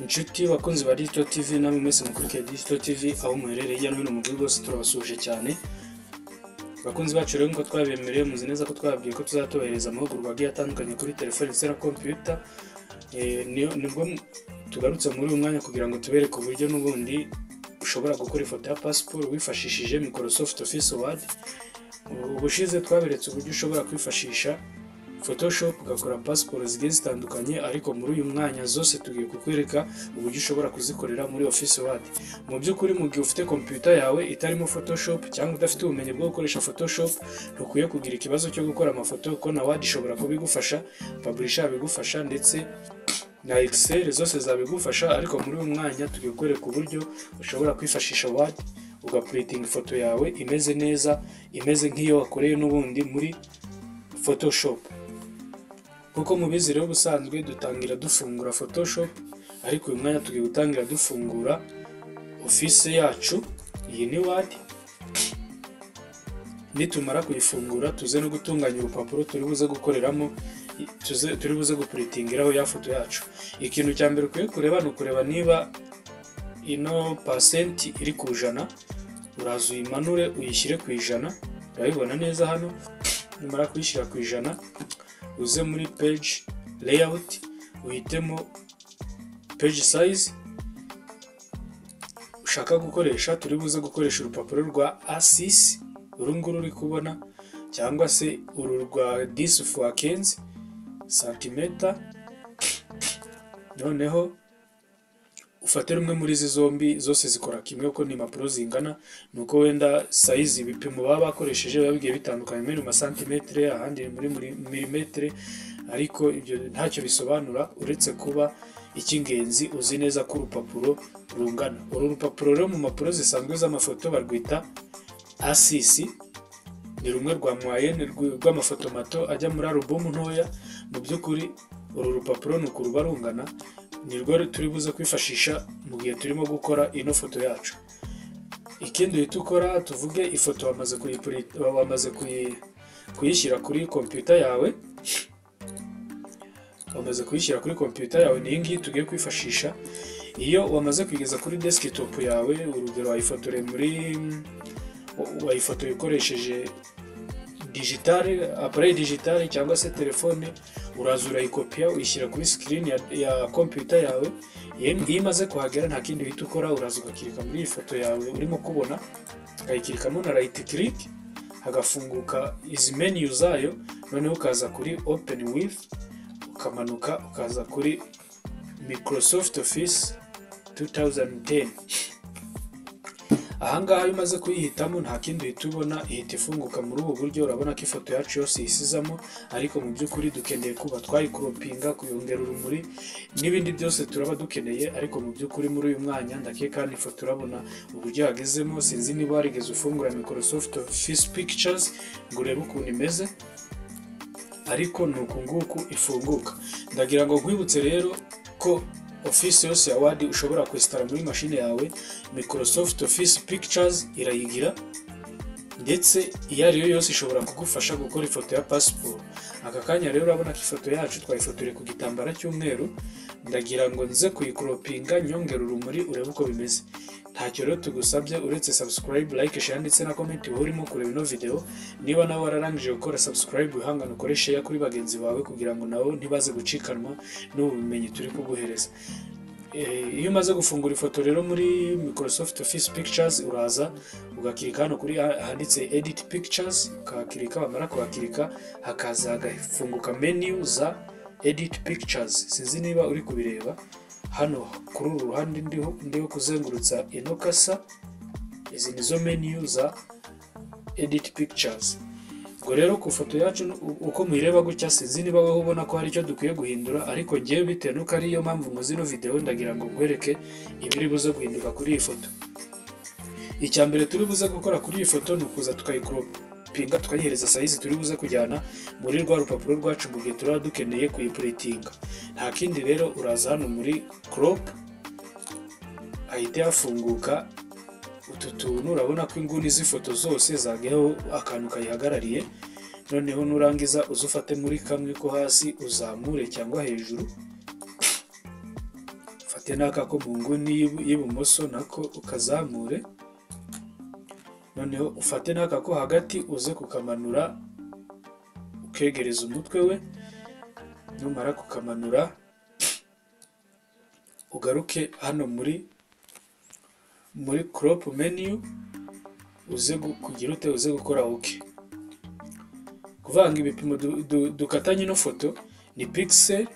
Inshuti bakunzi ba Digital TV namwe mwese mukurikiye Digital TV aho muherereye hirya no hino mu gihugu hose turabasuje cyane. Bakunzi bacu rero ngo twabemereye muzi neza ko twababwiye ko tuzatohereza amahugurwa agiye atandukanye kuri telefone ndetse na computer. Nibwo tugarutse muri uyu mwanya kugira ngo tubereke uburyo n'ubundi ushobora gukora ifoto ya passport wifashishije Microsoft Office Word. Ubushize twaberetse uburyo ushobora kwifashisha Photoshop ugakora passport zigiye zitandukanye, ariko muri uyu mwanya zose tugiye kukwereka uburyo ushobora kuzikorera muri Office Word. Mu by'ukuri mu gihe ufite computer yawe itarimo Photoshop cyangwa udafite ubumenyi bwo gukoresha Photoshop, ntukwiye kugira ikibazo cyo gukora amafoto kuko na Word ishobora kubigufasha, Publisher bigufasha ndetse na Excel zose zabigufasha. Ariko muri uyu mwanya tugiye kukwereka uburyo ushobora kwifashisha Word ugaprinting ifoto yawe imeze neza, imeze nk'iyo wakoreye n'ubundi muri Photoshop. Kuko mubizi rero busanzwe dutangira dufungura Photoshop, ariko uyu mwanya tugiye gutangira dufungura Office yacu. Iyi ni Word. Nitumara kuyifungura tuze no gutunganya urupapuro turi buze gukoreramo, turi buze guprintingiraho ya foto yacu. Ikintu cya mbere ukwiye kureba ni ukureba niba ino percent iri ku 100. Uraza uyimanure uyishyire ku 100, urabibona neza hano. Nimara kuyishyira ku 100 uze muri page layout uhitemo page size ushaka gukoresha. Turi buze gukoresha urupapuro rwa A6 urunguru uri kubona, cyangwa se uru rwa 10x15 cm. Noneho ufate rumwe muri izi zombi, zose zikora kimwe uko ni impapuro zingana, nuko wenda size ibipimo baba bakoresheje bigiye bitandukanye, muri santimetre ahandi muri milimetre, ariko ibyo ntacyo bisobanura uretse kuba icy'ingenzi uzi neza ko urupapuro rungana. Uru rupapuro rero mu mpapuro zisanzwe z'amafoto barwita A6, ni rumwe rwa moyenne rw'amafoto mato ajya muri album ntoya. Mu by'ukuri uru rupapuro nuko ruba rungana, ni rwo turi buze kwifashisha mu gihe turimo gukora ino foto yacu. Ikindi uhita ukora, tuvuge ifoto wamaze kuyishyira kuri computer yawe, ni iyi ngiyi tugiye kwifashisha. Iyo wamaze kuyigeza kuri desktop yawe, urugero wayifotoye ukoresheje appareil digital cyangwa se telefone, uraza urayikopia uyishyira kuri screen ya computer yawe. Iyo imaze kuhagera nta kindi uhita ukora, uraza ugakirika muri iyi foto yawe urimo kubona, ukayikirikamo na right click hagafunguka izi menu zayo. Noneho ukaza kuri open with, ukamanuka ukaza kuri Microsoft Office 2010. Ahangaha umaze kuyihitamo nta kindi uhita ubona, ihita ifunguka muri ubu buryo. Urabona ko ifoto yacu yose isizamo, ariko mu by'ukuri dukeneye kuba twayikropinga, kuyongera urumuri n'ibindi byose turaba dukeneye. Ariko mu by'ukuri muri uyu mwanya ndakeka ni ifoto urabona uburyo yagezemo. Sinzi niba warigeze ufungura Microsoft Office Pictures ngo urebe ukuntu imeze, ariko nuko nguku ifunguka. Ndagira ngo nkwibutse rero ko Office yose ya Word ushobora kwinstalla muri machine yawe. Microsoft Office Pictures irayigira, ndetse iyo ariyo yose ishobora kugufasha gukora ifoto ya passport. Aka kanya rero urabona ko ifoto yacu twayifotore ku gitambara cy'umweru. Ndagira ngo nze kuyikropinga, nyongera urumuri urebe uko bimeze. Ntacyo rero tugusabye uretse subscribe, like, share ndetse na comment wowe urimo kureba ino video. Niba nawe wararangije gukora subscribe, wihangane ukore share kuri bagenzi bawe kugira ngo nabo ntibaze gucikanwa n'ubumenyi turi kuguhereza. Iyo umaze gufungura ifoto rero muri Microsoft Office Pictures, uraza ugakirika hano kuri handitse Edit Pictures, ukakirika. Wamara kuhakirika hakaza hagafunguka menu za Edit Pictures. Sinzi niba uri kubireba hano kuri uru ruhande ndiho kuzengurutsa ino kasa. Izi nizo menu za Edit Pictures. Ubwo rero ku foto yacu uko muyireba gutya, sinzi niba wowe ubona ko hari icyo dukwiye guhindura, ariko ngewe bitewe nuko ariyo mpamvu muzi ino video ndagira ngo nkwereke ibiri buze guhinduka kuri iyi foto. Icya mbere turi buze gukora kuri iyi foto ni ukuza tukayikropinga, tukayihereza size turi buze kujyana muri rwa rupapuro rwacu mu gihe turaba dukeneye kuyiprintinga. Nta kindi rero, uraza hano muri crop, ahita yafunguka utu tuntu. Urabona ko inguni z'ifoto zose zagiyeho akantu kayihagarariye. Noneho nurangiza uzufate muri kamwe ko hasi uzamure cyangwa hejuru, ufate n'aka ko mu nguni y'ibumoso nako ukazamure, noneho ufate n'aka ko hagati uze kukamanura ukegereza umutwe we, numara kukamanura ugaruke hano muri crop menu uze kugira ute uze gukora OK. Kuvanga ibipimo dukatanye no foto ni pixel.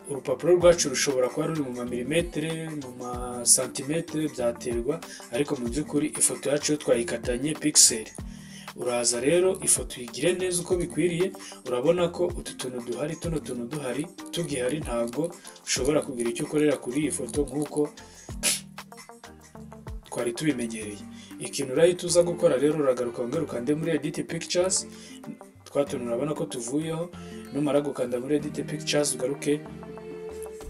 Urupapuro rwacu rushobora kuba ruri mu mamilimetere, mu masantimetere, byaterwa, ariko mu by'ukuri ifoto yacu twayikatanye pixel. Uraza rero ifoto uyigire neza uko bikwiriye. Urabona ko utu tuntu duhari, tuno tuntu duhari, tugihari ntabwo ushobora kugira icyo ukorera kuri iyi foto nk'uko twari tubimenyereye. Ikintu urahita uza gukora rero, uragaruka wongera ukande muri edit pictures, twa tuntu urabona ko tuvuyeho. Numara gukanda muri edit pictures ugaruke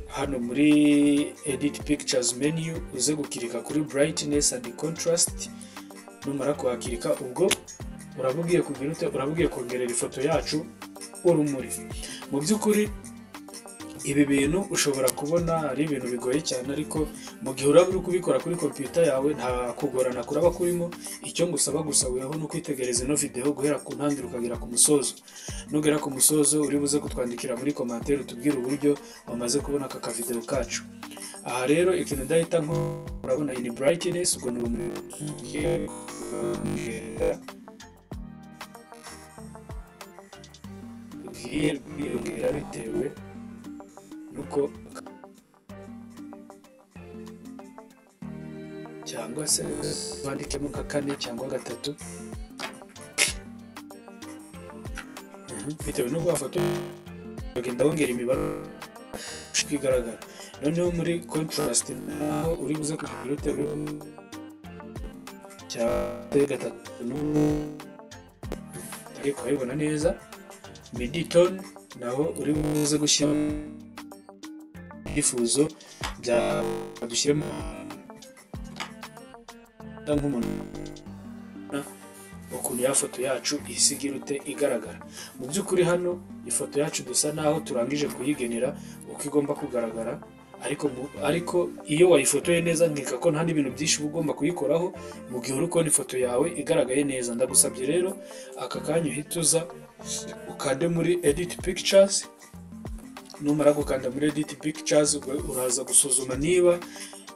hano muri edit pictures menu uze gukirika kuri brightness and contrast. Numara kuhakirika ubwo urabugiye kugira ute, urabugiye kongerera ifoto yacu urumuri. Mu by'ukuri ibi bintu ushobora kubona ari ibintu bigoye cyane, ariko mu gihe uraba uri kubikora kuri computer yawe nta kugorana kuraba kurimo. Icyo ngusaba gusa weho no kwitegereza ino video guhera ku ntangiriro ukagera ku musozo. Nugera ku musozo uri buze kutwandikira muri commentaire utubwire uburyo wamaze kubona aka video kacu. Aha rero ikintu ndahita nko urabona in brightness ubwo ni urumuri bitewe nuko cyangwa se bandikemo nka 4 cyangwa 3 bitewe nuko afoto bagenda bongera imibare igaragara. Noneho muri contrast naho uri buze kugira ute cyangwa 3 ariko ayibona neza. Midi tone naho uri buze gushyira ifuzo bya dushyiremo nk'umuntu ukuntu ya foto yacu isigira ute igaragara. Mu by'ukuri hano ifoto yacu dusa naho turangije kuyigenera uko igomba kugaragara, ariko iyo wayifotoye neza nkeka ko nta n'ibintu byinshi ugomba kuyikoraho mu gihe uri kubona ifoto yawe igaragaye neza. Ndagusabye rero aka kanya uhituza ukande muri edit pictures. Numara gukanda muri edit pictures uraza gusuzuma niba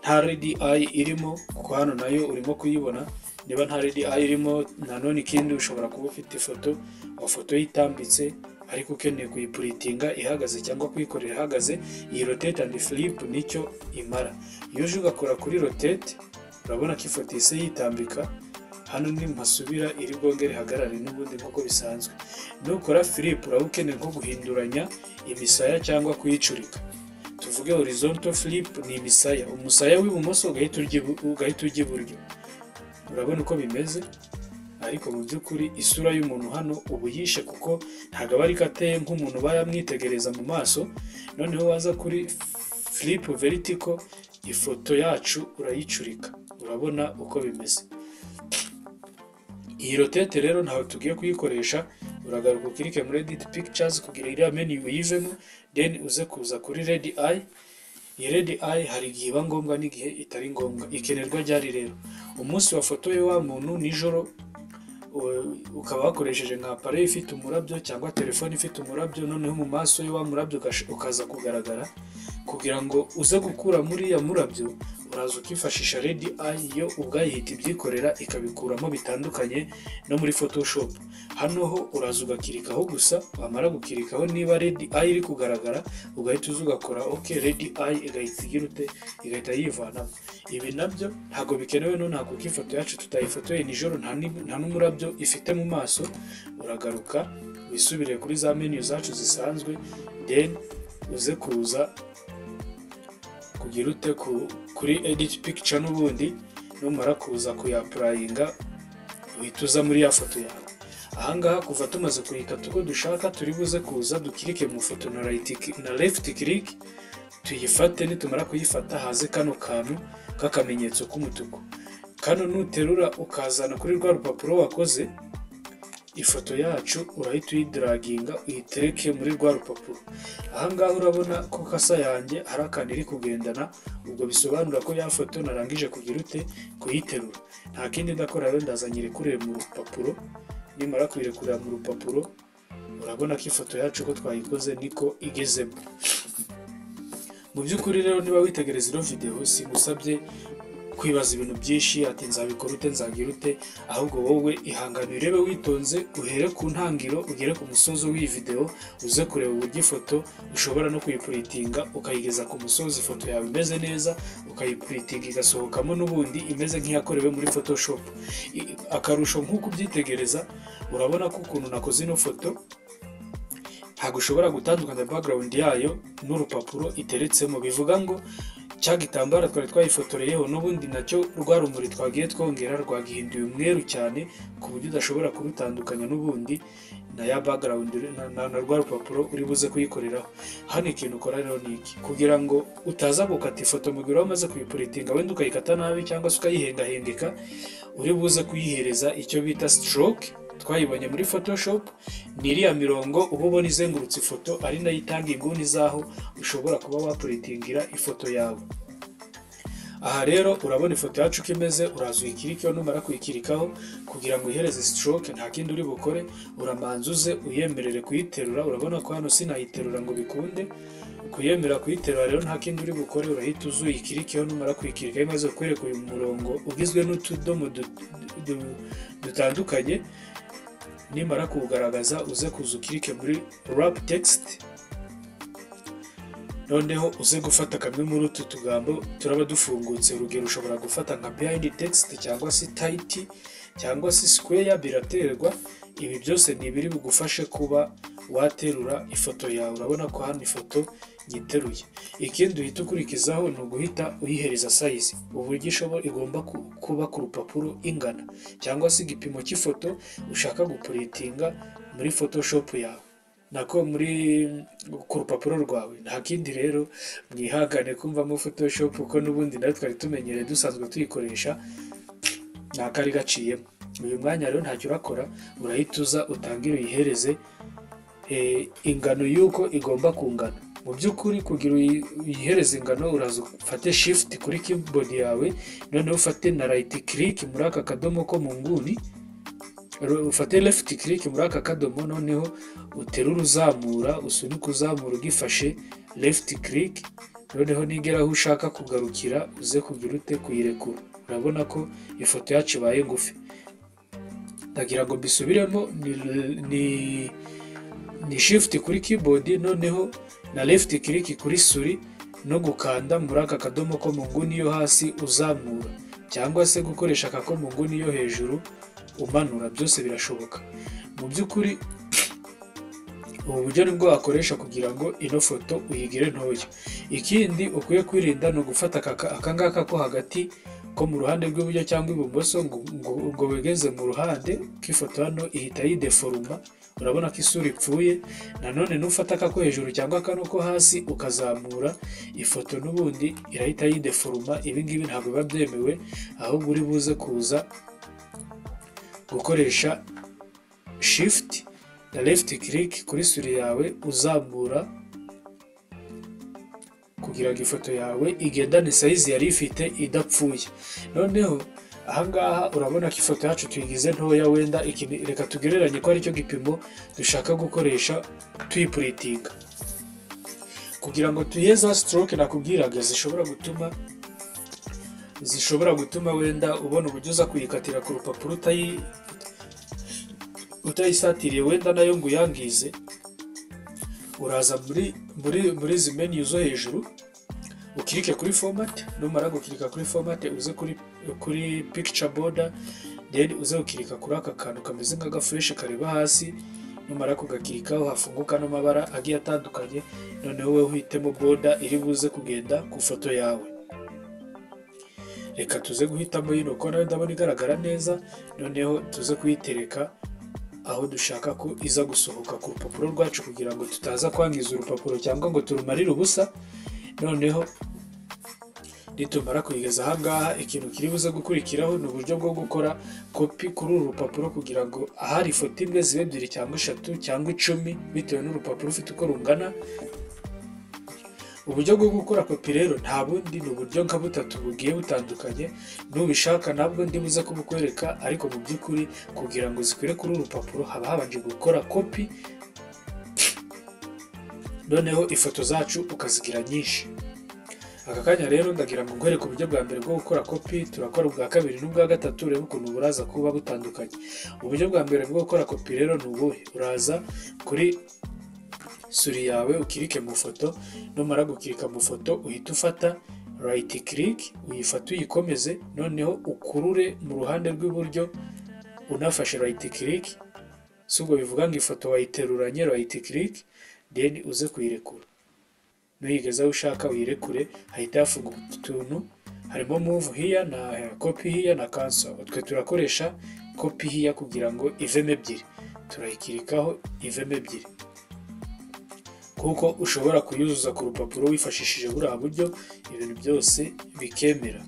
nta red eye irimo, kuko hano nayo urimo kuyibona. Niba nta red eye irimo, nanone ikindi ushobora kuba ufite ifoto yitambitse ariko ukeneye kuyipuritinga ihagaze cyangwa kuyikorera ihagaze. Iyi rotate and flip nicyo imara. Iyo uje ugakora kuri rotate urabona ko ifoto ise yitambika, hano ni mpasubira iri bwongere hagarare n'ubundi nk'uko bisanzwe. Nukora flip uraba ukeneye nko guhinduranya imisaya cyangwa kuyicurika. Tuvuge horizontal flip ni imisaya, umusaya w'ibumoso ugahita ujya iburyo. Urabona uko bimeze, ariko mu by'ukuri isura y'umuntu hano ubu yishe, kuko ntabwo aba ari kateye nk'umuntu bayamwitegereza mu maso. Noneho waza kuri flip vertical ifoto yacu urayicurika, urabona uko bimeze. Iyi rotate rero ntaho tugiye kuyikoresha. Uragaruka ukirike muri edit pictures kugira iriya menu uyivemo, then uze kuza kuri red eye. Iyi red eye hari igihe iba ngombwa n'igihe itari ngombwa. Ikenerwa ryari rero? Umunsi wafotoye wa muntu nijoro ukaba wakoresheje nka appareil ifite umurabyo cyangwa telefone ifite umurabyo, noneho mu maso ye wa murabyo ukaza kugaragara. Kugira ngo uze gukura muri ya murabyo uraza ukifashisha red eye, yo ubwayihita ibyikorera ikabikuramo bitandukanye no muri Photoshop. Hano ho uraza ugakirikaho gusa, wamara gukirikaho niba red eye iri kugaragara ugahita uza ugakora OK, red eye igahita igira ute, igahita yivanamo. Ibi nabyo ntabwo bikenewe, no ntabwo ifoto yacu tutayifotoye nijoro nta n'umurabyo ifite mu maso. Uragaruka wisubire kuri za menu zacu zisanzwe, then uze kuza kugira ute kuri edit picture n'ubundi. Numara kuza kuyapplyinga uhituza muri ya foto yawe. Ahangaha kuva tumaze kuyikata uko dushaka, turi buze kuza dukirike mu foto na left click tuyifate. Nitumara kuyifata haze kano kantu k'akamenyetso k'umutuku. Kano nuterura ukazana kuri rwa rupapuro wakoze, ifoto yacu urahita uyidaraginga uyitereke muri rwa rupapuro. Ahangaha urabona ko kasa yanjye hari akantu iri kugendana, ubwo bisobanura ko ya foto narangije kugira ute kuyiterura. Nta kindi ndakora rero, ndazanye irekurire mu rupapuro. Nimara kuyirekurira mu rupapuro urabona ko ifoto yacu ko twayikoze niko igezemo. Mu by'ukuri rero niba witegereza ino video singusabye kwibaza ibintu byinshi ati nzabikora ute nzagira ute, ahubwo wowe ihangane urebe witonze, uhere ku ntangiro ugere ku musozo w'iyi video, uze kureba uburyo ifoto ushobora no kuyipuritinga ukayigeza ku musozo ifoto yawe imeze neza, ukayipuritinga igasohokamo n'ubundi imeze nk'iyakorewe muri Photoshop. Akarusho nk'uko ubyitegereza urabona ko ukuntu nakoze ino foto ntabwo ushobora gutandukanya background yayo n'urupapuro iteretsemo. Bivuga ngo cya gitambaro twari twayifotoreyeho n'ubundi nacyo rwa rumuri twagiye twongera rwagihinduye umweru cyane ku buryo udashobora kurutandukanya n'ubundi na ya background na rwa rupapuro uri buze kuyikoreraho. Hano ikintu ukora rero ni iki, kugira ngo utaza gukata ifoto mu gihe wamaze kuyipuritinga wenda ukayikata nabi cyangwa se ukayihengahengeka, uri buze kuyihereza icyo bita stroke twayibonye muri Photoshop. Ni iriya mirongo uba ubona izengurutse ifoto ari nayo itanga inguni zaho ushobora kuba wapuritingira ifoto yawe. Aha rero urabona ifoto yacu uko imeze, uraza uyikirikaho. Numara kuyikirikaho kugira ngo ihereze stroke nta kindi uri bukore, uramanza uze uyemerere kuyiterura. Urabona ko hano sinayiterura ngo bikunde. Kuyemera kuyiterura rero nta kindi uri bukore, urahita uza uyikirikaho. Numara kuyikirikaho imaze kwereka uyu murongo ugizwe n'utudomo dutandukanye, nimara kuwugaragaza uze kuza ukirike muri wrap text. Noneho uze gufata kamwe muri utu tugambo turaba dufungutse. Urugero ushobora gufata nka behind text cyangwa se tight cyangwa se square, biraterwa. Ibi byose ni ibiri bugufashe kuba waterura ifoto yawe. Urabona ko hano ifoto nyiteruye. Ikindi uhita ukurikizaho ni uguhita uyihereza size, uburyo igomba kuba ku rupapuro ingana, cyangwa se igipimo cy'ifoto ushaka gupuritinga muri Photoshop yawe nako ku rupapuro rwawe. Nta kindi rero, mwihangane kumvamo Photoshop kuko n'ubundi nayo twari tumenyereye dusanzwe tuyikoresha, nta kari gaciyemo. Uyu mwanya rero ntacyo urakora, urahita uza utangire uyihereze ingano y'uko igomba kungana. Mu by'ukuri kugira uyihereze ingano uraza ufate shift kuri keyboard yawe, noneho ufate na right click muri aka kadomo ko mu nguni, ufate left click muri aka kadomo, noneho uterura uzamura, usunika uzamura ugifashe left click, noneho nigera aho ushaka kugarukira uze kugira ute kuyirekura. Urabona ko ifoto yacu ibaye ngufi. Ndagira ngo mbisubiremo, ni shift kuri keyboard, noneho na left click kuri suri, no gukanda muri aka kadomo ko mu nguni yo hasi uzamura, cyangwa se gukoresha aka ko mu nguni yo hejuru umanura, byose birashoboka. Mu by'ukuri ubu buryo nibwo wakoresha kugira ngo ino foto uyigire ntoya. Ikindi ukwiye kwirinda ni ugufata aka ngaka ko hagati ko mu ruhande rw'iburyo cyangwa ibumoso ngo wegeze mu ruhande k'ifoto, hano ihita yideforuma. Urabona ko isura ipfuye. Nanone nufata aka ko hejuru cyangwa kano ko hasi ukazamura, ifoto n'ubundi irahita yideforuma. Ibi ngibi ntabwo biba byemewe, ahubwo uri buze kuza gukoresha shift na left click kuri suri yawe uzamura kugira ngo ifoto yawe igendane size yari ifite idapfuye. Noneho ahangaha urabona ko ifoto yacu tuyigize ntoya, wenda reka tugereranye ko aricyo gipimo dushaka gukoresha tuyipuritinga. Kugira ngo tuyihe za stroke nakubwiraga zishobora gutuma wenda ubona uburyo uza kuyikatira ku rupapuro utayisatiriye wenda nayo ngo uyangize, uraza muri izi menu zo hejuru ukirike kuri format. Numara gukirika kuri format uze kuri picture border, then uze ukirika kuri aka kantu kameze nk'agafresh kareba hasi. Numara kugakirikaho hafunguka n'amabara agiye atandukanye, noneho wowe uhitemo border iri buze kugenda ku foto yawe. Reka tuze guhitamo yino ko nayo ndabona igaragara neza, noneho tuze kuyitereka aho dushaka ko iza gusohoka ku rupapuro rwacu kugira ngo tutaza kwangiza urupapuro cyangwa ngo turumarire ubusa. Noneho nitumara kuyigeza ahangaha ikintu kiri buze gukurikiraho ni uburyo bwo gukora kopi kuri uru rupapuro kugira ngo ahari ifoto imwe zibe 2 cyangwa 3 cyangwa 10 bitewe n'urupapuro ufite uko rungana. Uburyo bwo gukora kopi rero nta bundi ni uburyo nka butatu bugiye butandukanye, nubishaka nabwo ndi buze kubukwereka, ariko mu by'ukuri kugira ngo zikwire kuri uru rupapuro haba habanje gukora kopi, noneho ifoto zacu ukazigira nyinshi. Aka kanya rero ndagira ngo nkwereke uburyo bwa mbere bwo gukora kopi, turakora ubwa kabiri n'ubwa gatatu, urebe ukuntu buraza kuba butandukanye. Uburyo bwa mbere bwo gukora kopi rero ni ubuhe: uraza kuri suri yawe ukirike mu foto, numara gukirika mu foto uhita ufata right click uyifata uyikomeze, noneho ukurure mu ruhande rw'iburyo unafashe right click, subwo bivuga ngo ifoto wayiteruranye right click, then uze kuyirekura. Nuyigeza ushaka uyirekure, hahita hafunguka utuntu, harimo move here na copy here na cancel. Twe turakoresha copy here kugira ngo ivemo ebyiri, turayikirikaho ivemo ebyiri, kuko ushobora kuyuzuza ku rupapuro wifashishije buriya buryo ibintu byose bikemera.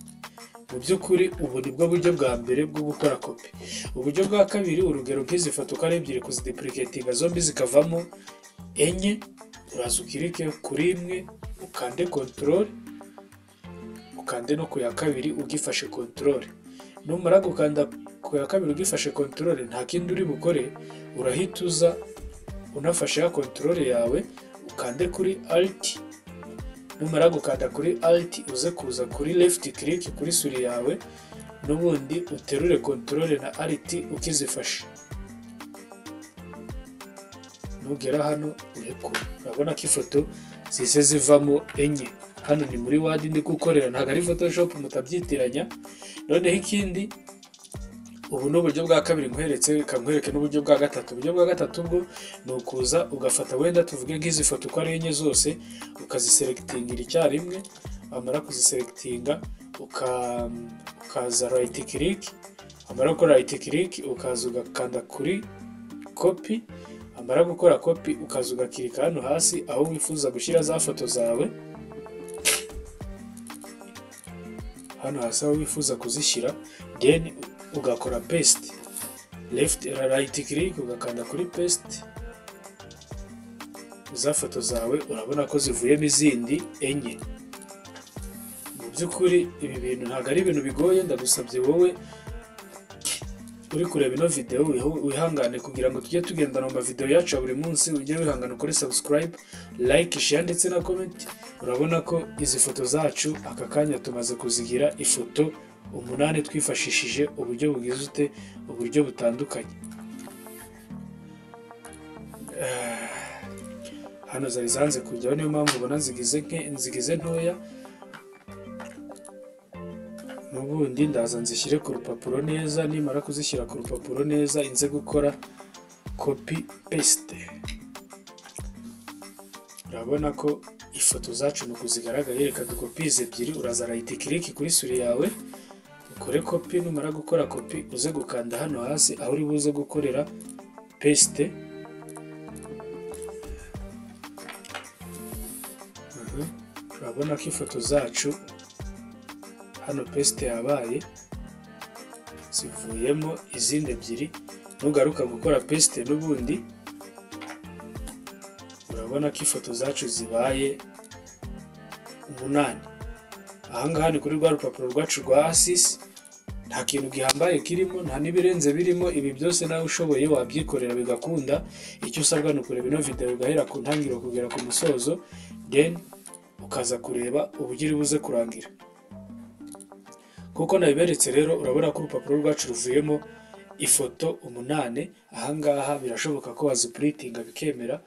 Mu by'ukuri ubu ni bwo buryo bwa mbere bwo gukora kopi. Uburyo bwa kabiri, urugero nk'izi foto uko ari ebyiri kuzideplicatinga zombi zikavamo enye, uraza ukirike kuri imwe ukande control, ukande no ku ya kabiri ugifashe control. Numara gukanda ku ya kabiri ugifashe control, nta kindi uri bukore, urahita uza unafashe ya control yawe ukande kuri alt. Numara gukanda kuri alt uze kuza kuri left click kuri suri yawe, n'ubundi uterure control na alt ukizifashe. Nugera hano urekura, urabona ko ifoto zise zivamo enye. Hano ni muri Word ndi gukorera, ntabwo ari Photoshop mutabyitiranya. Noneho ikindi, ubu ni uburyo bwa kabiri nkweretse, kankwereke n'uburyo bwa gatatu. Uburyo bwa gatatu bwo ni ukuza ugafata, wenda tuvuge nk'izi foto uko ari enye zose, ukaziselectingira icyarimwe. Wamara kuziselectinga ukaza right click, wamara gukora right click ukaza ugakanda kuri copy. Wamara gukora copy ukaza ugakirika hano hasi aho wifuza gushyira za foto zawe, hano hasi aho wifuza kuzishyira, then ugakora paste, right click ugakanda kuri paste za foto zawe. Urabona ko zivuyemo izindi enye. Mu by'ukuri ibi bintu ntabwo ari ibintu bigoye, ndagusabye wowe uri kureba ino video wihangane kugira ngo tujye tugendana mu mavideo yacu ya buri munsi. Ujye wihangana ukore subscribe, like, share ndetse na comment. Urabona ko izi foto zacu aka kanya tumaze kuzigira ifoto 8 twifashishije uburyo bugizute, uburyo butandukanye. Hano zari zanze kujyaho, niyo mpamvu ubona nzigize ntoya. Nubundi ndaza nzishyire ku rupapuro neza, nimara kuzishyira ku rupapuro neza inze gukora copy paste. Urabona ko ifoto zacu nuko zigaragaye. Reka dukopize ebyiri, uraza right click kuri suri yawe ukore copy. Numara gukora copy uze gukanda hano hasi aho uri buze gukorera paste. Urabona ko ifoto zacu hano paste yabaye, zivuyemo izindi ebyiri. Nugaruka gukora paste n'ubundi urabona ko ifoto zacu zibaye 8. Ahangaha ni kuri rwa rupapuro rwacu rwa A6, nta kintu gihambaye kirimo, nta n'ibirenze birimo. Ibi byose nawe ushoboye wabyikorera bigakunda. Icyo usabwa ni ukureba ino video ugahera ku ntangiriro kugera ku musozo, then ukaza kureba uburyo uri buze kurangira. Kuko nabiberetse rero, urabona ko urupapuro rwacu ruvuyemo ifoto 8. Ahangaha birashoboka ko waziprintinga bikemera.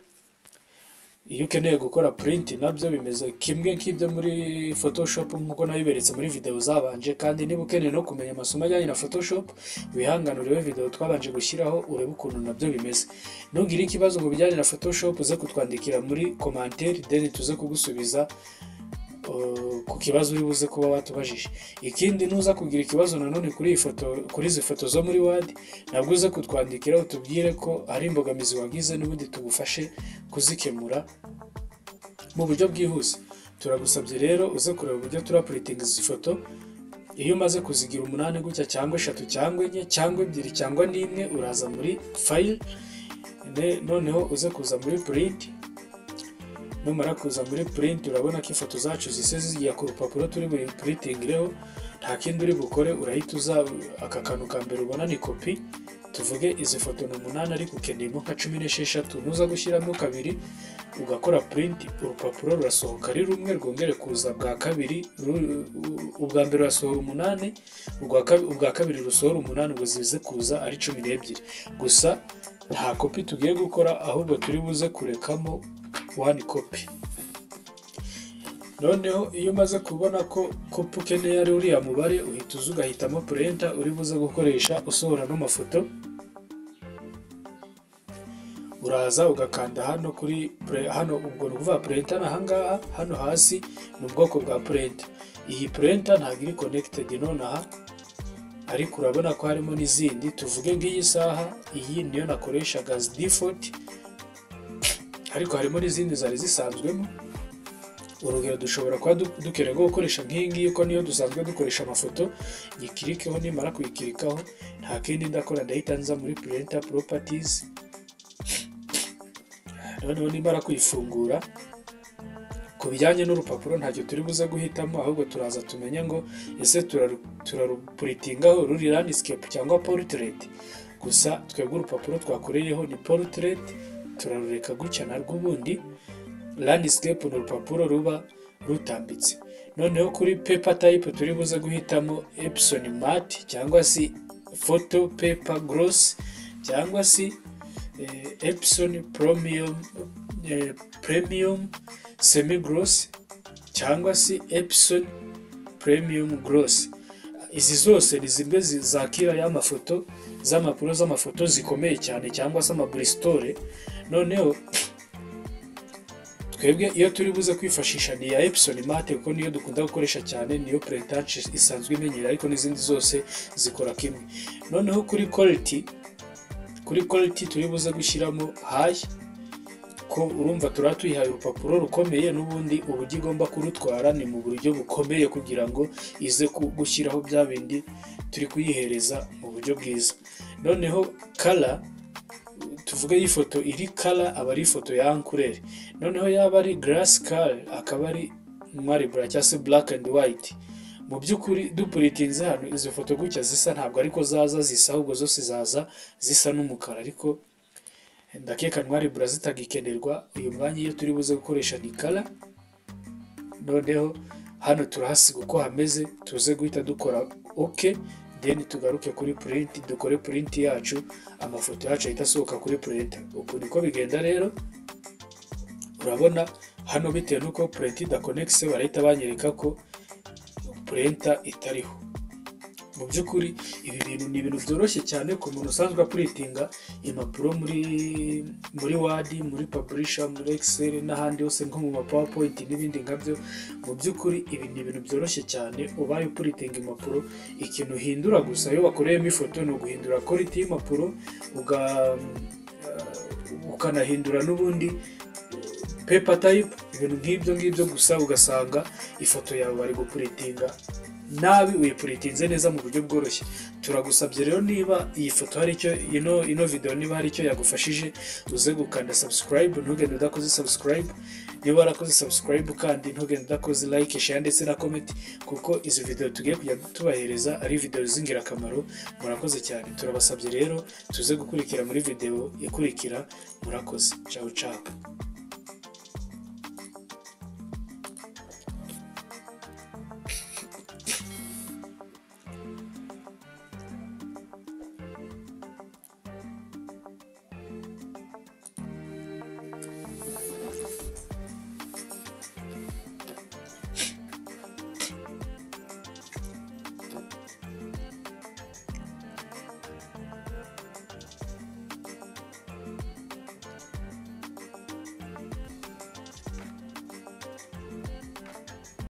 Iyo ukeneye gukora print nabyo bimeze kimwe nk'ibyo muri Photoshop nk'uko nabiberetse muri video zabanje. Kandi niba ukeneye no kumenya amasomo ajyanye na Photoshop, wihangane urebe video twabanje gushyiraho urebe ukuntu nabyo bimeze. Nugira ikibazo mu bijyanye na Photoshop uze kutwandikira muri commentaire, then tuze kugusubiza ku kibazo uri buze kuba watubajije. Ikindi nuza kugira ikibazo nanone kuri ifoto, kuri izi foto zo muri Word, nabwo uze kutwandikira utubwire ko hari imbogamizi wagize, n'ubundi tugufashe kuzikemura mu buryo bwihuse. turagusabye rero uze kureba uburyo turapuritinga izi foto. Iyo umaze kuzigira 8 gutya cyangwa 3 cyangwa 4 cyangwa 2 cyangwa 1 uraza muri file, noneho uze kuza muri print. Numara kuza muri print urabona ko ifoto zacu zise zigiye ku rupapuro turi buri printingireho. Nta kindi uri bukore, urahita uza aka kantu ka mbere ubona ni copy. Tuvuge izi foto ni 8 ariko ukeneyemo nka 16, nuza gushyiramo kabiri ugakora print, urupapuro rurasohoka ari rumwe rwongere kuza bwa kabiri. Ubwa mbere rasohora 8, ubwa kabiri rusohora 8, ubwo zize kuza ari 12. Gusa nta copy tugiye gukora, ahubwo turi buze kurekamo 1 copy. Noneho iyo umaze kubona ko copy ukeneye ari uriya mubare, uhita uza ugahitamo printer uri buze gukoresha usohora n'amafoto. Uraza ugakanda hano kuri hano, ubwo nukuvuga printer nahangaha, hano hasi ni ubwoko bwa printer. Iyi printer ntabwo iri connected nonaha, ariko urabona ko harimo n'izindi. Tuvuge nk'iyi saha, iyi niyo nakoreshaga as default, ariko harimo n'izindi zari zisanzwemo. Urugero dushobora kuba dukeneye gukoresha nk'iyi ngiyi, ko niyo dusanzwe dukoresha amafoto. Nyikirikeho, nimara kuyikirikaho nta kindi ndakora, ndahita nza muri printer properties. Noneho nimara kuyifungura, ku bijyanye n'urupapuro ntacyo turi buze guhitamo, ahubwo turaza tumenye ngo ese turarupuritingaho ruri landscape cyangwa portrait. Gusa twebwe urupapuro twakoreyeho ni portrait, turarureka gutya narwo. Ubundi landscape ni urupapuro ruba rutambitse. Noneho kuri paper type turi buze guhitamo Epson matte cyangwa si photo paper gloss cyangwa si Epson premium semi gloss cyangwa si Epson premium gloss. Izi zose ni zimwe zakira y'amafoto z'amapuro z'amafoto zikomeye cyane cyangwa se amabristol. Noneho twebwe iyo turi buze kwifashisha ni ya Epson matte, kuko niyo dukunda gukoresha cyane, niyo printer isanzwe imenyera, ariko n'izindi zose zikora kimwe. Noneho kuri quality turi buze gushyiramo high, ko urumva turatuyihaye urupapuro rukomeye, n'ubundi uburyo igomba kurutwara ni mu buryo bukomeye kugira ngo ize gushyiraho bya bindi turi kuyihereza mu buryo bwiza. Noneho color, tuvuge iyi foto iri color aba ari ifoto ya Ankurere. Noneho yaba ari glass color akaba ari noir blanc cyangwa se black and white. Mu by'ukuri dupuritinze hano izo foto gutya zisa, ntabwo ariko zaza zisa, ahubwo zose zaza zisa n'umukara, ariko ndakeka noir blanc zitagikenerwa uyu mwanya. Iyo turi buze gukoresha ni color. Noneho hano turahasiga uko hameze, tuze guhita dukora OK, then tugaruke kuri print, dukore print yacu, amafoto yacu ahita asohoka kuri printer. Uko niko bigenda rero. Urabona hano bitewe nuko print idakonekise, barahita banyereka ko printer itariho. Mu by'ukuri ibi bintu ni ibintu byoroshye cyane ku muntu usanzwe apuritinga impapuro muri Word, muri Publisher, muri Excel n'ahandi hose nko mu PowerPoint n'ibindi nkabyo. Mu by'ukuri ibi ni ibintu byoroshye cyane. Ubaye upuritinga impapuro, ikintu uhindura gusa iyo wakoreyemo ifoto ni uguhindura quality y'impapuro, ukanahindura n'ubundi paper type, ibintu nk'ibyo gusa, ugasanga ifoto yawe bari gupuritinga nabi, uyipuritinze neza mu buryo bworoshye. Turagusabye rero niba iyi foto hari icyo ino video niba hari icyo yagufashije, uze gukanda subscribe, ntugende udakoze subscribe. Niba warakoze subscribe kandi ntugende udakoze like, share ndetse na comment, kuko izi video tugiye kujya tubahereza ari video z'ingirakamaro. Murakoze cyane, turabasabye rero tuze gukurikira muri video ikurikira. Murakoze, ciao ciao.